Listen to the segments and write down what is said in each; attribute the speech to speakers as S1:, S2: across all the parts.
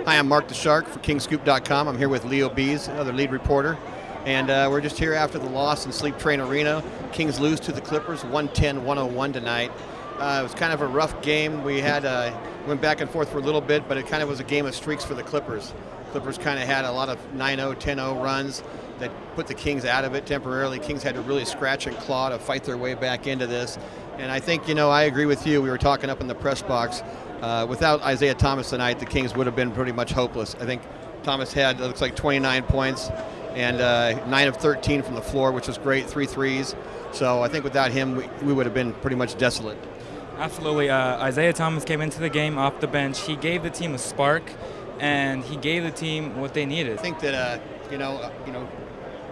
S1: Hi, I'm Mark the Shark for Kingscoop.com. I'm here with Leo Beas, another lead reporter. And we're just here after the loss in Sleep Train Arena. Kings lose to the Clippers, 110-101 tonight. It was kind of a rough game. We had went back and forth for a little bit, but it kind of was a game of streaks for the Clippers. Clippers kind of had a lot of 9-0, 10-0 runs that put the Kings out of it temporarily. Kings had to really scratch and claw to fight their way back into this. And I think, I agree with you. We were talking up in the press box. Without Isaiah Thomas tonight, the Kings would have been pretty much hopeless. I think Thomas had, it looks like 29 points and 9 of 13 from the floor, which was great, 3 threes. So I think without him, we would have been pretty much desolate.
S2: Absolutely. Isaiah Thomas came into the game off the bench. He gave the team a spark, and he gave the team what they needed.
S1: I think that,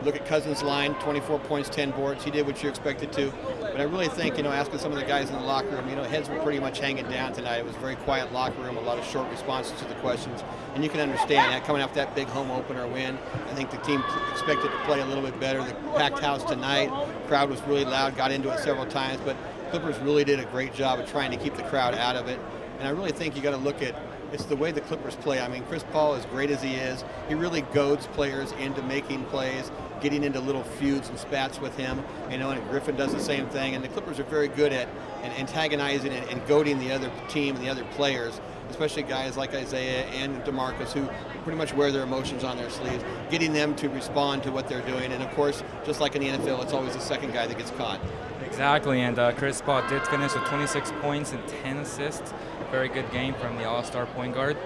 S1: look at Cousins' line, 24 points, 10 boards. He did what you expected to. But I really think, asking some of the guys in the locker room, heads were pretty much hanging down tonight. It was a very quiet locker room, a lot of short responses to the questions. And you can understand that coming off that big home opener win. I think the team expected to play a little bit better. The packed house tonight, crowd was really loud, got into it several times. But Clippers really did a great job of trying to keep the crowd out of it. And I really think you got to look at it's the way the Clippers play. I mean, Chris Paul, as great as he is, he really goads players into making plays, getting into little feuds and spats with him. And Griffin does the same thing. And the Clippers are very good at antagonizing and goading the other team and the other players, especially guys like Isaiah and DeMarcus, who pretty much wear their emotions on their sleeves, getting them to respond to what they're doing. And of course, just like in the NFL, it's always the second guy that gets caught.
S2: Exactly, and Chris Paul did finish with 26 points and 10 assists. Very good game from the all-star point guard.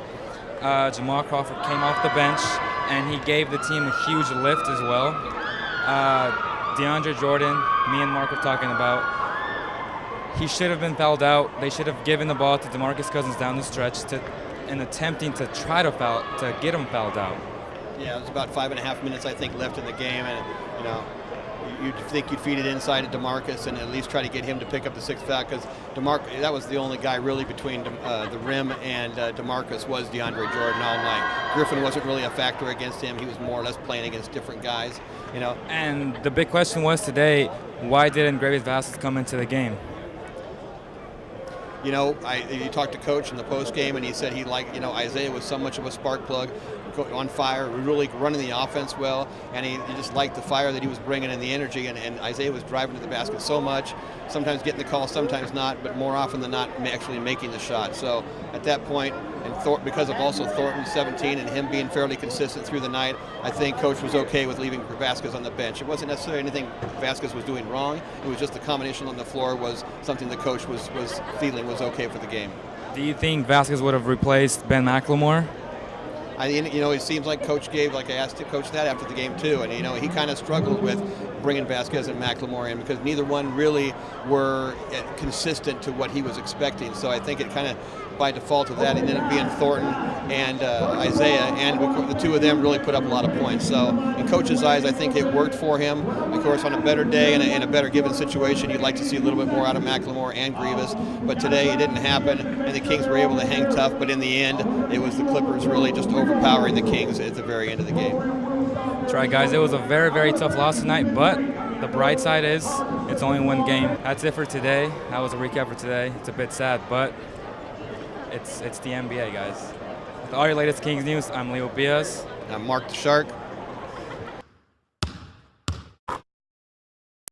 S2: Jamal Crawford came off the bench, and he gave the team a huge lift as well. DeAndre Jordan, me and Mark were talking about, he should have been fouled out. They should have given the ball to DeMarcus Cousins down the stretch and attempting to try to get him fouled out.
S1: Yeah, it was about 5.5 minutes, I think, left in the game, and you'd think you'd feed it inside of DeMarcus and at least try to get him to pick up the sixth foul, because that was the only guy really between the rim and DeMarcus was DeAndre Jordan all night. Griffin wasn't really a factor against him. He was more or less playing against different guys.
S2: And the big question was today, why didn't Greivis Vasquez come into the game?
S1: You talked to Coach in the post game, and he said he liked, Isaiah was so much of a spark plug, on fire, really running the offense well, and he just liked the fire that he was bringing and the energy, and Isaiah was driving to the basket so much, sometimes getting the call, sometimes not, but more often than not actually making the shot. So at that point, and because of also Thornton's 17 and him being fairly consistent through the night, I think Coach was okay with leaving Vasquez on the bench. It wasn't necessarily anything Vasquez was doing wrong. It was just the combination on the floor was something the coach was feeling was okay for the game.
S2: Do you think Vasquez would have replaced Ben McLemore?
S1: It seems like Coach gave, like I asked Coach that after the game too, and he kind of struggled with bringing Vasquez and McLemore in because neither one really were consistent to what he was expecting. So I think it kind of, by default of that, it ended up being Thornton and Isaiah, and the two of them really put up a lot of points. So in Coach's eyes, I think it worked for him. Of course, on a better day and in a better given situation, you'd like to see a little bit more out of McLemore and Greivis, but today it didn't happen, and the Kings were able to hang tough, but in the end, it was the Clippers really just overpowering the Kings at the very end of the game.
S2: That's right, guys. It was a very, very tough loss tonight, but the bright side is it's only one game. That's it for today. That was a recap for today. It's a bit sad, but it's the NBA, guys. With all your latest Kings news, I'm Leo Beas.
S1: I'm Mark the Shark.